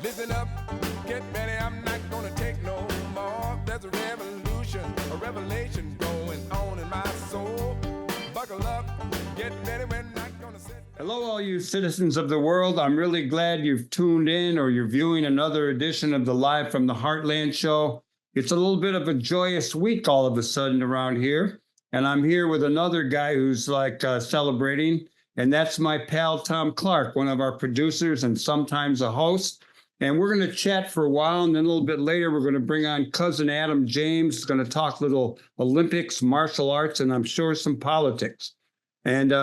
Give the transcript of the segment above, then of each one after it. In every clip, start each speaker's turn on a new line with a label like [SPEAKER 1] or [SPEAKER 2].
[SPEAKER 1] Listen up, get ready, I'm not gonna take no more. There's a revolution, a revelation going on in my soul. Buckle up, get ready, we're not gonna sit.
[SPEAKER 2] Hello, all you citizens of the world. I'm really glad you've tuned in or you're viewing another edition of the Live from the Heartland show. It's a little bit of a joyous week all of a sudden around here. And I'm here with another guy who's celebrating. And that's my pal, Thom Clark, one of our producers and sometimes a host. And we're going to chat for a while, and then a little bit later, we're going to bring on cousin Adam James. He's going to talk little Olympics, martial arts, and I'm sure some politics. And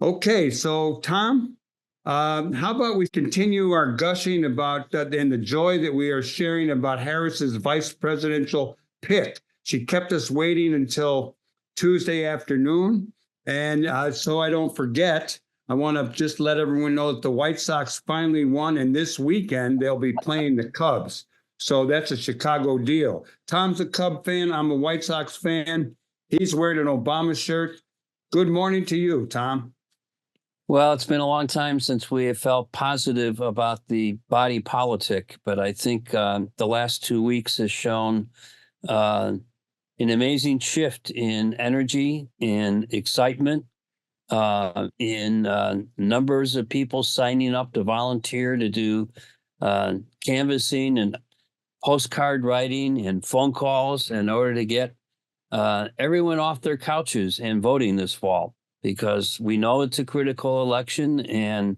[SPEAKER 2] okay, so Thom, how about we continue our gushing about and the joy that we are sharing about Harris's vice presidential pick. She kept us waiting until Tuesday afternoon. And so I don't forget, I want to just let everyone know that the White Sox finally won, and this weekend they'll be playing the Cubs. So that's a Chicago deal. Tom's a Cub fan. I'm a White Sox fan. He's wearing an Obama shirt. Good morning to you, Thom.
[SPEAKER 3] Well, it's been a long time since we have felt positive about the body politic, but I think the last 2 weeks has shown an amazing shift in energy and excitement. In numbers of people signing up to volunteer to do canvassing and postcard writing and phone calls in order to get everyone off their couches and voting this fall, because we know it's a critical election, and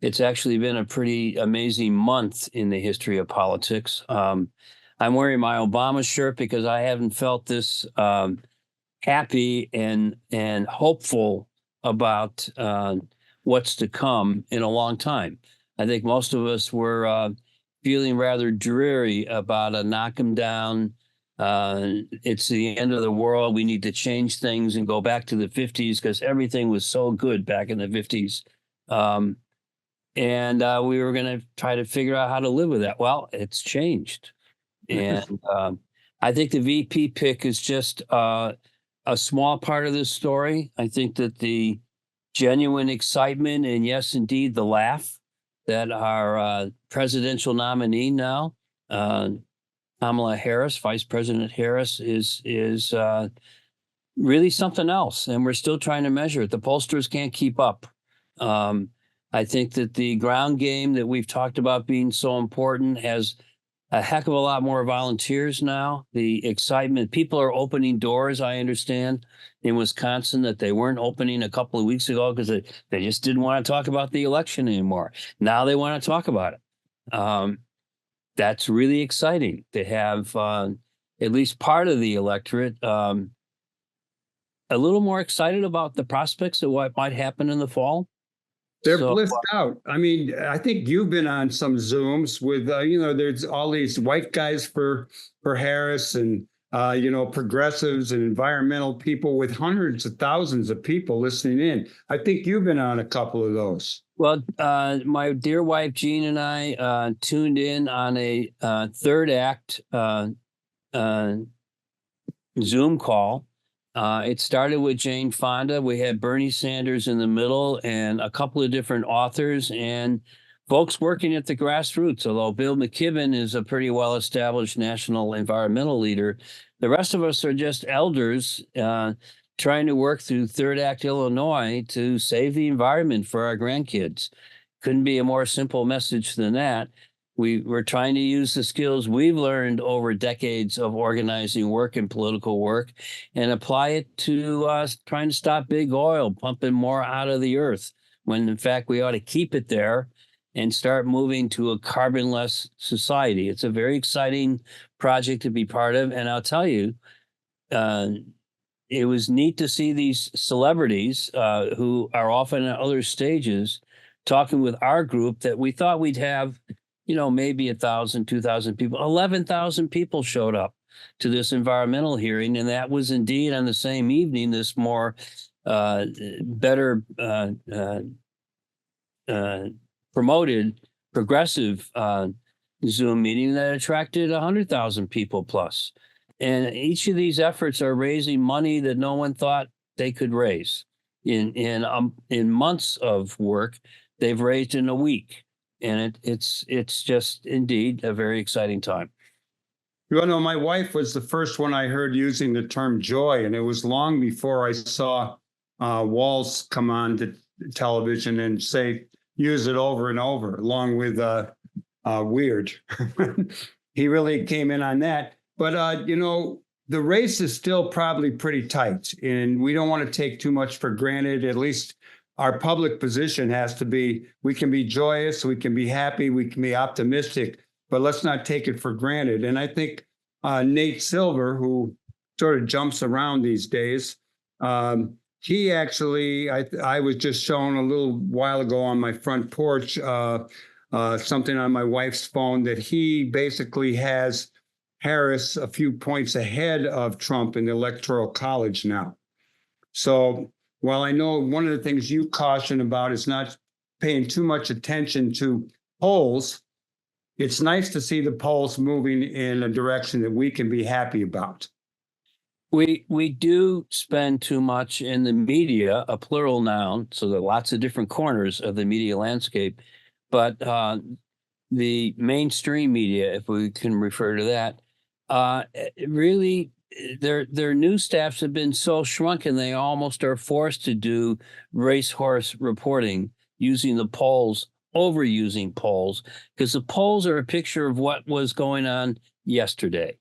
[SPEAKER 3] it's actually been a pretty amazing month in the history of politics. I'm wearing my Obama shirt because I haven't felt this happy and hopeful about what's to come in a long time. I think most of us were feeling rather dreary about a knock 'em down. It's the end of the world. We need to change things and go back to the 50s because everything was so good back in the 50s. And we were going to try to figure out how to live with that. Well, it's changed. And I think the VP pick is just a small part of this story. I think that the genuine excitement and, yes, indeed, the laugh that our presidential nominee now, Kamala Harris, Vice President Harris, is really something else. And we're still trying to measure it. The pollsters can't keep up. I think that the ground game that we've talked about being so important has a heck of a lot more volunteers now. The excitement, people are opening doors, I understand, in Wisconsin that they weren't opening a couple of weeks ago because they just didn't want to talk about the election anymore. Now they want to talk about it. That's really exciting to have at least part of the electorate a little more excited about the prospects of what might happen in the fall.
[SPEAKER 2] They're blissed out. I mean, I think you've been on some Zooms with, there's all these white guys for Harris and, progressives and environmental people with hundreds of thousands of people listening in. I think you've been on a couple of those.
[SPEAKER 3] Well, my dear wife, Jean, and I tuned in on a third act Zoom call. It started with Jane Fonda. We had Bernie Sanders in the middle and a couple of different authors and folks working at the grassroots. Although Bill McKibben is a pretty well-established national environmental leader, the rest of us are just elders trying to work through Third Act Illinois to save the environment for our grandkids. Couldn't be a more simple message than that. We're trying to use the skills we've learned over decades of organizing work and political work and apply it to trying to stop big oil pumping more out of the earth, when in fact we ought to keep it there and start moving to a carbon-less society. It's a very exciting project to be part of. And I'll tell you, it was neat to see these celebrities who are often at other stages talking with our group that we thought we'd have maybe 1,000, 2,000 people. 11,000 people showed up to this environmental hearing, and that was indeed on the same evening this more better promoted progressive Zoom meeting that attracted 100,000 people plus. And each of these efforts are raising money that no one thought they could raise. In months of work, they've raised in a week. And it's just indeed a very exciting time.
[SPEAKER 2] You know, my wife was the first one I heard using the term joy, and it was long before I saw Walls come on to television and use it over and over, along with weird. He really came in on that. But, you know, the race is still probably pretty tight, and we don't want to take too much for granted. At least our public position has to be, we can be joyous, we can be happy, we can be optimistic, but let's not take it for granted. And I think Nate Silver, who sort of jumps around these days, he actually, I was just shown a little while ago on my front porch, something on my wife's phone, that he basically has Harris a few points ahead of Trump in the Electoral College now. So while I know one of the things you caution about is not paying too much attention to polls, it's nice to see the polls moving in a direction that we can be happy about.
[SPEAKER 3] We do spend too much in the media, a plural noun, so there are lots of different corners of the media landscape, but the mainstream media, if we can refer to that, really their news staffs have been so shrunken they almost are forced to do racehorse reporting using the polls, overusing polls, because the polls are a picture of what was going on yesterday.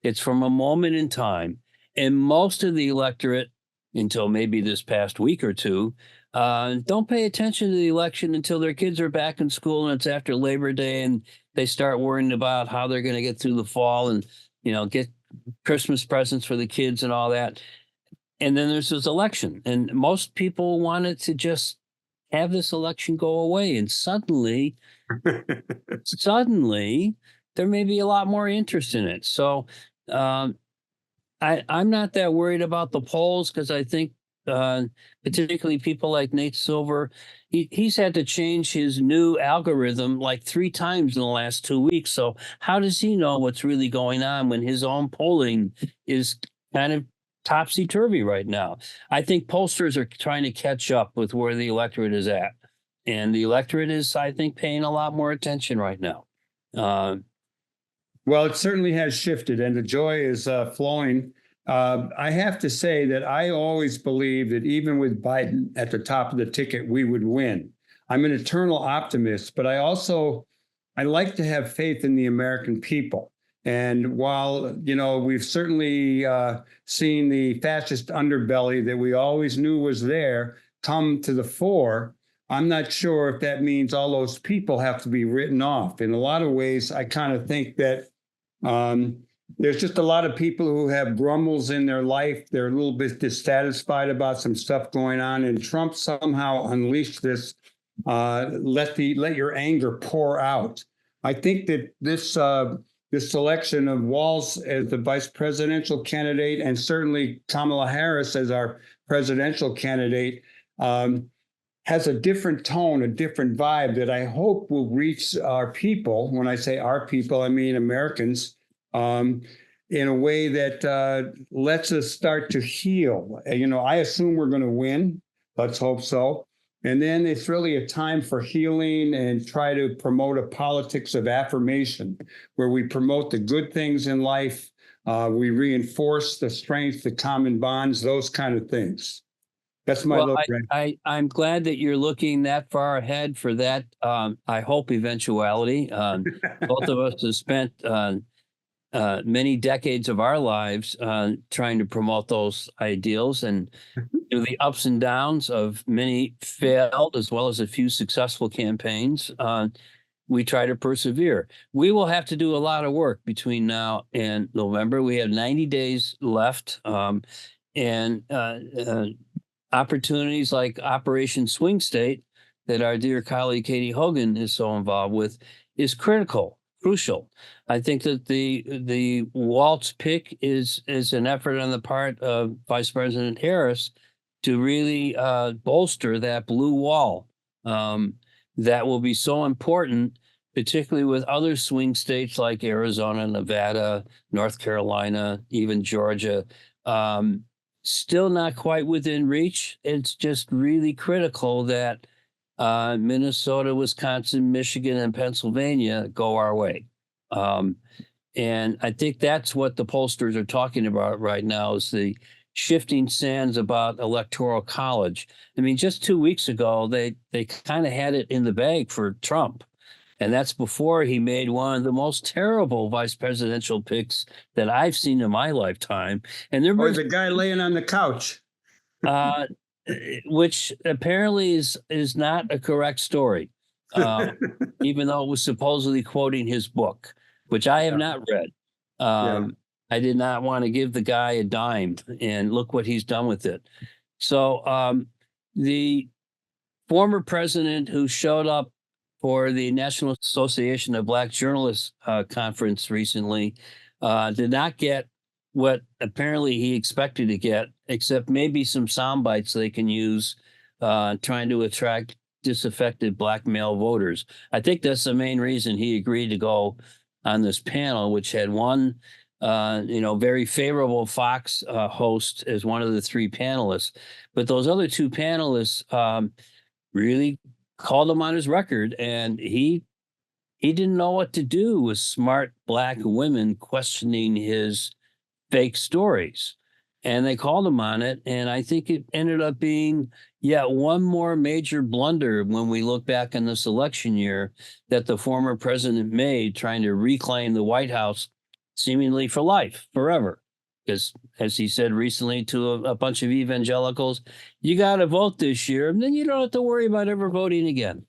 [SPEAKER 3] It's from a moment in time. And most of the electorate, until maybe this past week or two, don't pay attention to the election until their kids are back in school and it's after Labor Day and they start worrying about how they're going to get through the fall and, you know, get Christmas presents for the kids and all that. And then there's this election, and most people wanted to just have this election go away. And suddenly, there may be a lot more interest in it. So I'm not that worried about the polls, because I think particularly people like Nate Silver, he's had to change his new algorithm like 3 times in the last 2 weeks. So how does he know what's really going on when his own polling is kind of topsy-turvy right now? I think pollsters are trying to catch up with where the electorate is at. And the electorate is, I think, paying a lot more attention right now.
[SPEAKER 2] Well, it certainly has shifted, and the joy is flowing. I have to say that I always believed that even with Biden at the top of the ticket, we would win. I'm an eternal optimist, but I like to have faith in the American people. And while, you know, we've certainly seen the fascist underbelly that we always knew was there come to the fore, I'm not sure if that means all those people have to be written off. In a lot of ways, I kind of think that there's just a lot of people who have grumbles in their life. They're a little bit dissatisfied about some stuff going on, and Trump somehow unleashed this, let your anger pour out. I think that this selection of Walz as the vice presidential candidate, and certainly Kamala Harris as our presidential candidate, has a different tone, a different vibe that I hope will reach our people. When I say our people, I mean Americans, in a way that lets us start to heal. You know, I assume we're going to win. Let's hope so. And then it's really a time for healing and try to promote a politics of affirmation, where we promote the good things in life. We reinforce the strength, the common bonds, those kind of things. That's my little
[SPEAKER 3] I'm glad that you're looking that far ahead for that. I hope eventuality. Both of us have spent many decades of our lives trying to promote those ideals, and through the ups and downs of many failed as well as a few successful campaigns, we try to persevere. We will have to do a lot of work between now and November. We have 90 days left, and opportunities like Operation Swing State that our dear colleague Katie Hogan is so involved with is crucial. I think that the Walz pick is an effort on the part of Vice President Harris to really bolster that blue wall that will be so important, particularly with other swing states like Arizona, Nevada, North Carolina, even Georgia. Still not quite within reach. It's just really critical that Minnesota, Wisconsin, Michigan, and Pennsylvania go our way. And I think that's what the pollsters are talking about right now is the shifting sands about electoral college. I mean, just 2 weeks ago, they kind of had it in the bag for Trump. And that's before he made one of the most terrible vice presidential picks that I've seen in my lifetime. And there
[SPEAKER 2] Or
[SPEAKER 3] was
[SPEAKER 2] the guy laying on the couch.
[SPEAKER 3] which apparently is not a correct story, even though it was supposedly quoting his book, which I have not read. I did not want to give the guy a dime, and look what he's done with it. So the former president who showed up for the National Association of Black Journalists conference recently did not get what apparently he expected to get, except maybe some sound bites they can use trying to attract disaffected Black male voters. I think that's the main reason he agreed to go on this panel, which had one very favorable Fox host as one of the three panelists. But those other two panelists really called him on his record, and he didn't know what to do with smart Black women questioning his fake stories. And they called him on it. And I think it ended up being yet one more major blunder when we look back on this election year that the former president made, trying to reclaim the White House seemingly for life, forever. Because as he said recently to a bunch of evangelicals, you got to vote this year, and then you don't have to worry about ever voting again.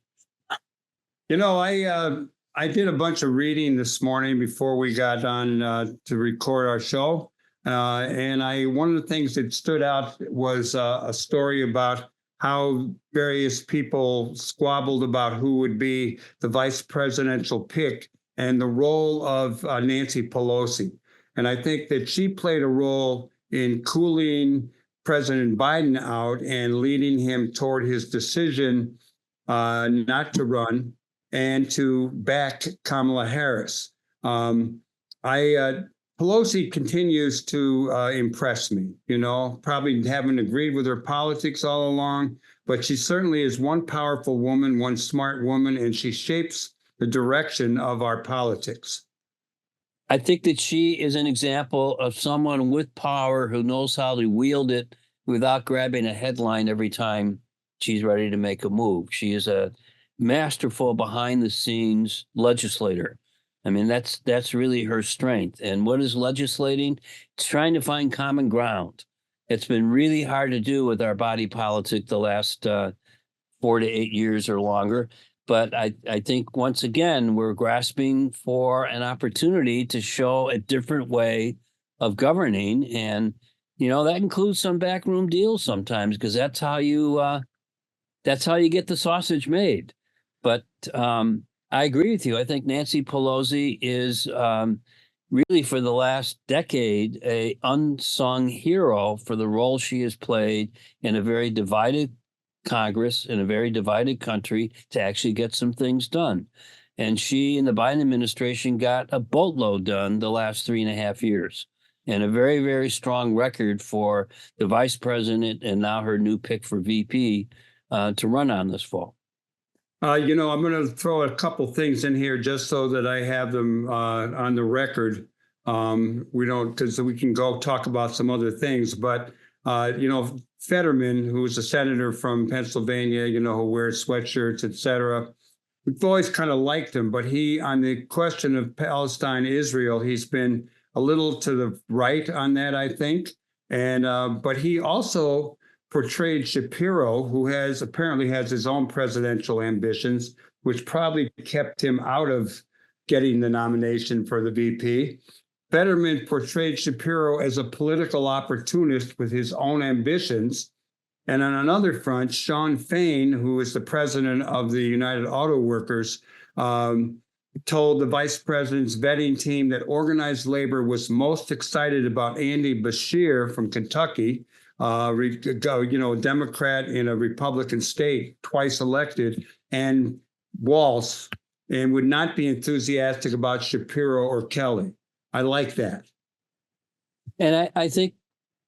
[SPEAKER 2] You know, I did a bunch of reading this morning before we got on to record our show. And one of the things that stood out was a story about how various people squabbled about who would be the vice presidential pick and the role of Nancy Pelosi. And I think that she played a role in cooling President Biden out and leading him toward his decision not to run and to back Kamala Harris. Pelosi continues to impress me, probably haven't agreed with her politics all along, but she certainly is one powerful woman, one smart woman, and she shapes the direction of our politics.
[SPEAKER 3] I think that she is an example of someone with power who knows how to wield it without grabbing a headline every time she's ready to make a move. She is a masterful behind the scenes legislator. I mean, that's really her strength. And what is legislating? It's trying to find common ground. It's been really hard to do with our body politic the last 4 to 8 years or longer. But I think once again, we're grasping for an opportunity to show a different way of governing. And, that includes some backroom deals sometimes, because that's how you get the sausage made. But I agree with you. I think Nancy Pelosi is really, for the last decade, a unsung hero for the role she has played in a very divided Congress, in a very divided country, to actually get some things done. And she and the Biden administration got a boatload done the last 3.5 years, and a very, very strong record for the vice president and now her new pick for VP to run on this fall.
[SPEAKER 2] I'm going to throw a couple things in here just so that I have them on the record. Because we can go talk about some other things. But, Fetterman, who is a senator from Pennsylvania, who wears sweatshirts, et cetera, we've always kind of liked him. But on the question of Palestine, Israel, he's been a little to the right on that, I think. And but he also portrayed Shapiro, who apparently has his own presidential ambitions, which probably kept him out of getting the nomination for the VP. Fetterman portrayed Shapiro as a political opportunist with his own ambitions. And on another front, Sean Fain, who is the president of the United Auto Workers, told the vice president's vetting team that organized labor was most excited about Andy Beshear from Kentucky, a Democrat in a Republican state, twice elected, and Walz, and would not be enthusiastic about Shapiro or Kelly. I like that.
[SPEAKER 3] And I think,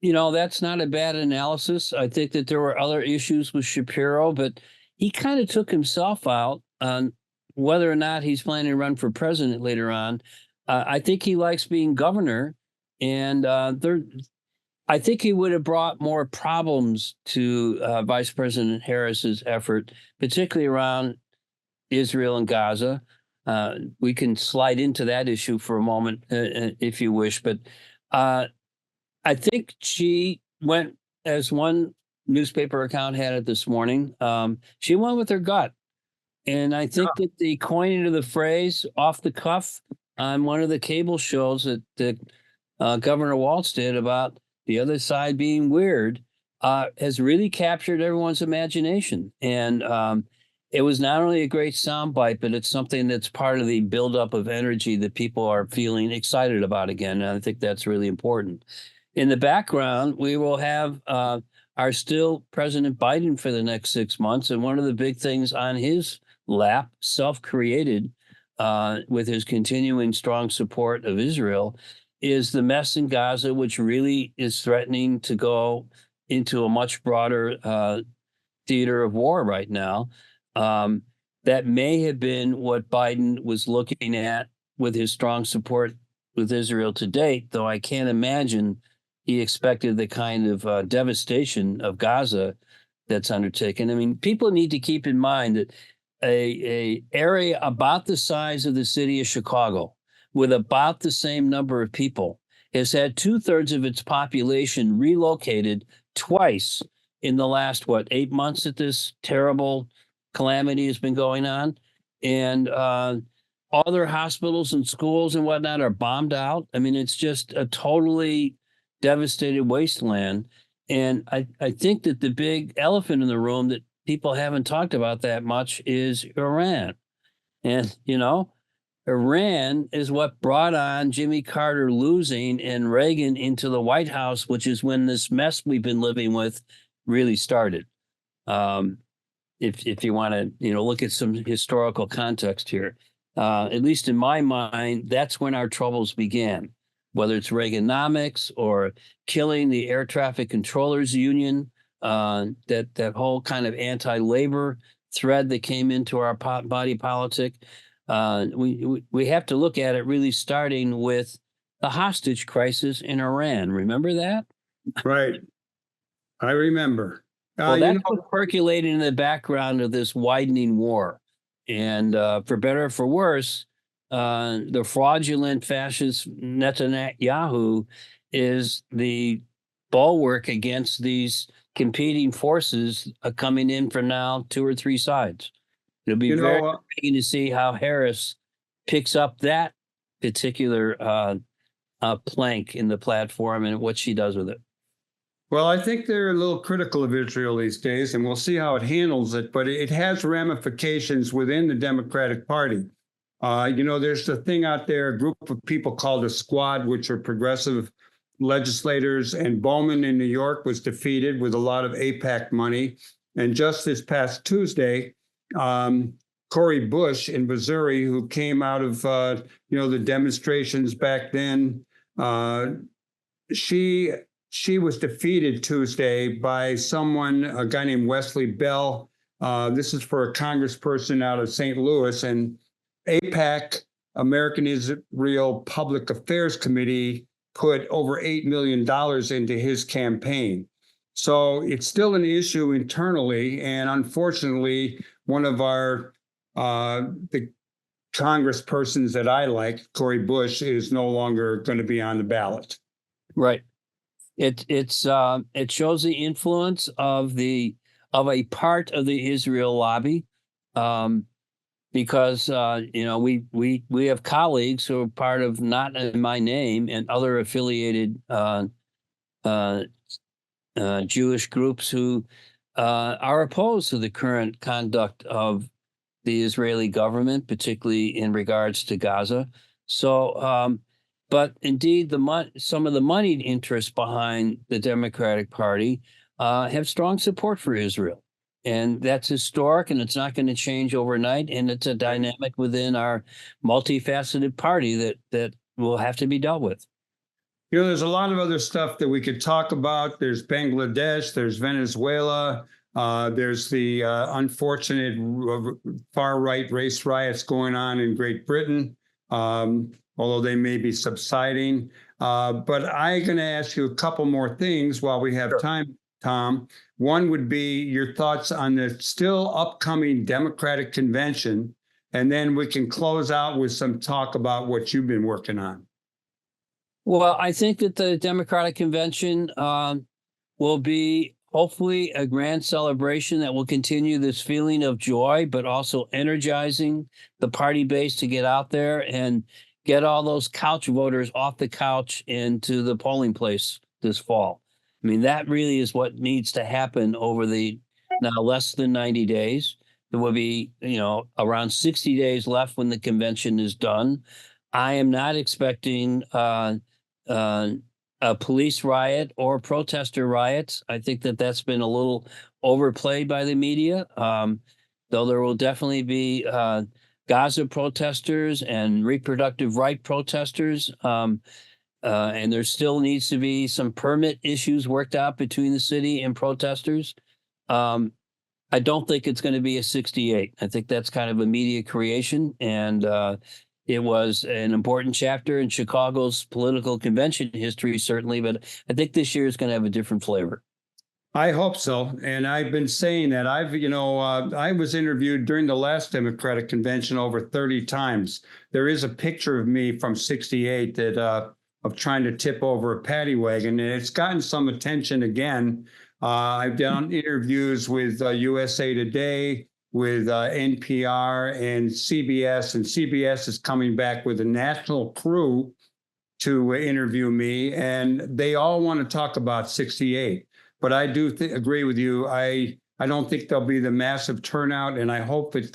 [SPEAKER 3] that's not a bad analysis. I think that there were other issues with Shapiro, but he kind of took himself out on whether or not he's planning to run for president later on. I think he likes being governor, and I think he would have brought more problems to Vice President Harris's effort, particularly around Israel and Gaza. We can slide into that issue for a moment if you wish, but I think she went, as one newspaper account had it this morning, she went with her gut. And I think that the coining of the phrase off the cuff on one of the cable shows that Governor Walz did about the other side being weird has really captured everyone's imagination. And it was not only a great soundbite, but it's something that's part of the buildup of energy that people are feeling excited about again. And I think that's really important. In the background, we will have our still President Biden for the next 6 months. And one of the big things on his lap, self-created, with his continuing strong support of Israel, is the mess in Gaza, which really is threatening to go into a much broader theater of war right now. That may have been what Biden was looking at with his strong support with Israel to date, though I can't imagine he expected the kind of devastation of Gaza that's undertaken. I mean, people need to keep in mind that a area about the size of the city of Chicago, with about the same number of people, has had 2/3 of its population relocated twice in the last, 8 months that this terrible calamity has been going on. And all their hospitals and schools and whatnot are bombed out. I mean, it's just a totally devastated wasteland. And I think that the big elephant in the room that people haven't talked about that much is Iran. And, Iran is what brought on Jimmy Carter losing and Reagan into the White House, which is when this mess we've been living with really started. If you want to, look at some historical context here, at least in my mind, that's when our troubles began, whether it's Reaganomics or killing the air traffic controllers union, that whole kind of anti-labor thread that came into our body politic. We have to look at it really starting with the hostage crisis in Iran. Remember that?
[SPEAKER 2] Right. I remember.
[SPEAKER 3] Well, that's what's percolating in the background of this widening war. And for better or for worse, the fraudulent fascist Netanyahu is the bulwark against these competing forces coming in from now 2 or 3 sides. It'll be very interesting to see how Harris picks up that particular plank in the platform and what she does with it.
[SPEAKER 2] Well, I think they're a little critical of Israel these days, and we'll see how it handles it, but it has ramifications within the Democratic Party. There's a thing out there, a group of people called a squad, which are progressive legislators, and Bowman in New York was defeated with a lot of AIPAC money. And just this past Tuesday, Cori Bush in Missouri, who came out of, the demonstrations back then, she was defeated Tuesday by a guy named Wesley Bell. This is for a congressperson out of St. Louis, and AIPAC, American Israel Public Affairs Committee, put over $8 million into his campaign. So it's still an issue internally. And unfortunately, one of the congresspersons that I like, Cori Bush, is no longer going to be on the ballot.
[SPEAKER 3] Right. It shows the influence of a part of the Israel lobby, because we have colleagues who are part of Not in My Name and other affiliated Jewish groups who are opposed to the current conduct of the Israeli government, particularly in regards to Gaza. So. But indeed, some of the moneyed interests behind the Democratic Party have strong support for Israel. And that's historic, and it's not going to change overnight. And it's a dynamic within our multifaceted party that will have to be dealt with.
[SPEAKER 2] There's a lot of other stuff that we could talk about. There's Bangladesh, there's Venezuela, There's the unfortunate far-right race riots going on in Great Britain, although they may be subsiding. But I'm going to ask you a couple more things while we have time, Thom. One would be your thoughts on the still upcoming Democratic convention, and then we can close out with some talk about what you've been working on.
[SPEAKER 3] Well, I think that the Democratic convention will be hopefully a grand celebration that will continue this feeling of joy, but also energizing the party base to get out there and get all those couch voters off the couch into the polling place this fall. I mean, that really is what needs to happen over the now less than 90 days. There will be, around 60 days left when the convention is done. I am not expecting a police riot or protester riots. I think that that's been a little overplayed by the media, though there will definitely be Gaza protesters and reproductive right protesters. And there still needs to be some permit issues worked out between the city and protesters. I don't think it's going to be a 68. I think that's kind of a media creation. And it was an important chapter in Chicago's political convention history, certainly. But I think this year is going to have a different flavor.
[SPEAKER 2] I hope so. And I've been saying that I was interviewed during the last Democratic convention over 30 times. There is a picture of me from 68 that of trying to tip over a paddy wagon, and it's gotten some attention again. I've done interviews with USA Today, with NPR and CBS is coming back with a national crew to interview me, and they all want to talk about 68. But I do agree with you. I don't think there'll be the massive turnout, and I hope that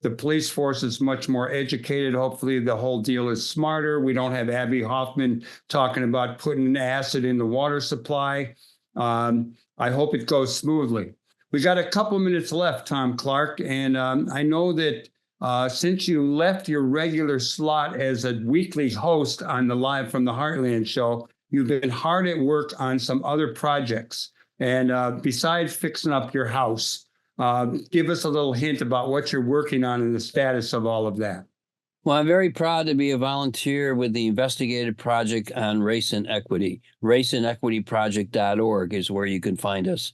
[SPEAKER 2] the police force is much more educated. Hopefully the whole deal is smarter. We don't have Abby Hoffman talking about putting acid in the water supply. I hope it goes smoothly. We got a couple minutes left, Thom Clark, and I know that since you left your regular slot as a weekly host on the Live from the Heartland show, you've been hard at work on some other projects. And besides fixing up your house, give us a little hint about what you're working on and the status of all of that.
[SPEAKER 3] Well, I'm very proud to be a volunteer with the Investigative Project on Race and Equity. RaceandEquityProject.org is where you can find us.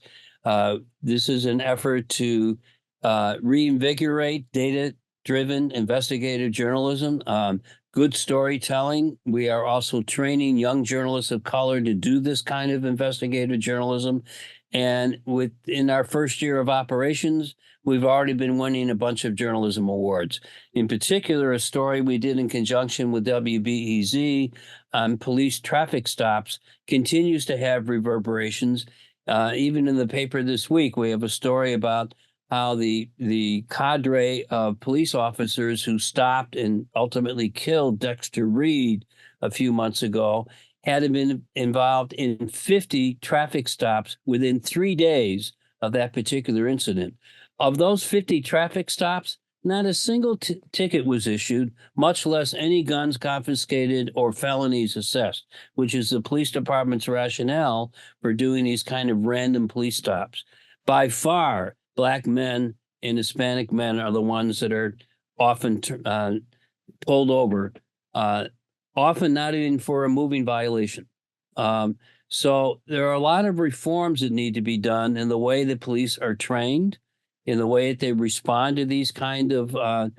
[SPEAKER 3] This is an effort to reinvigorate data-driven investigative journalism, good storytelling. We are also training young journalists of color to do this kind of investigative journalism. And within our first year of operations, we've already been winning a bunch of journalism awards. In particular, a story we did in conjunction with WBEZ on police traffic stops continues to have reverberations. Even in the paper this week, we have a story about how the cadre of police officers who stopped and ultimately killed Dexter Reed a few months ago had been involved in 50 traffic stops within 3 days of that particular incident. Of those 50 traffic stops, not a single ticket was issued, much less any guns confiscated or felonies assessed, which is the police department's rationale for doing these kind of random police stops. By far, Black men and Hispanic men are the ones that are often pulled over, often not even for a moving violation. So there are a lot of reforms that need to be done in the way that police are trained, in the way that they respond to these kind of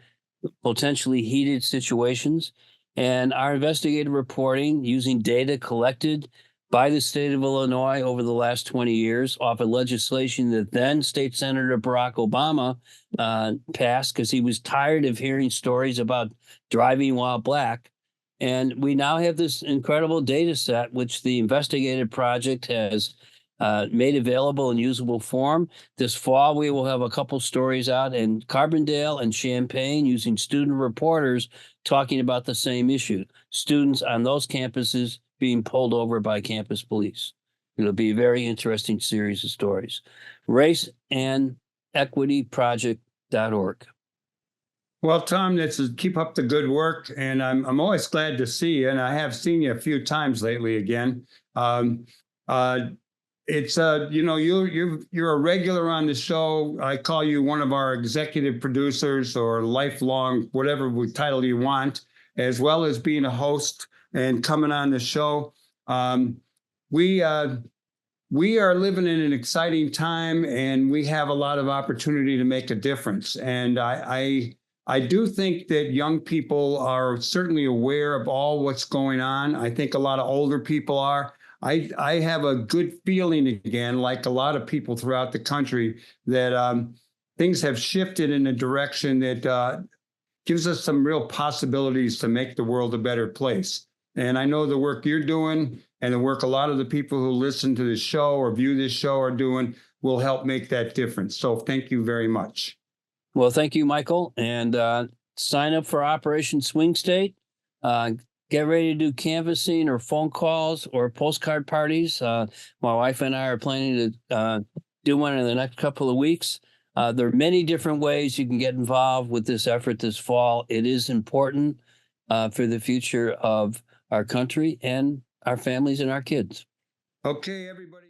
[SPEAKER 3] potentially heated situations. And our investigative reporting, using data collected by the state of Illinois over the last 20 years off of legislation that then State Senator Barack Obama passed because he was tired of hearing stories about driving while Black. And we now have this incredible data set, which the Investigative Project has made available in usable form. This fall, we will have a couple stories out in Carbondale and Champaign using student reporters talking about the same issue. Students on those campuses being pulled over by campus police. It'll be a very interesting series of stories. RaceandEquityProject.org.
[SPEAKER 2] Well, Thom, keep up the good work, and I'm always glad to see you, and I have seen you a few times lately again. It's you're a regular on the show. I call you one of our executive producers or lifelong, whatever title you want, as well as being a host and coming on the show. We are living in an exciting time, and we have a lot of opportunity to make a difference. And I do think that young people are certainly aware of all what's going on. I think a lot of older people are. I have a good feeling again, like a lot of people throughout the country, that things have shifted in a direction that gives us some real possibilities to make the world a better place. And I know the work you're doing and the work a lot of the people who listen to this show or view this show are doing will help make that difference. So thank you very much.
[SPEAKER 3] Well, thank you, Michael. And sign up for Operation Swing State. Get ready to do canvassing or phone calls or postcard parties. My wife and I are planning to do one in the next couple of weeks. There are many different ways you can get involved with this effort this fall. It is important for the future of our country and our families and our kids.
[SPEAKER 2] Okay, everybody.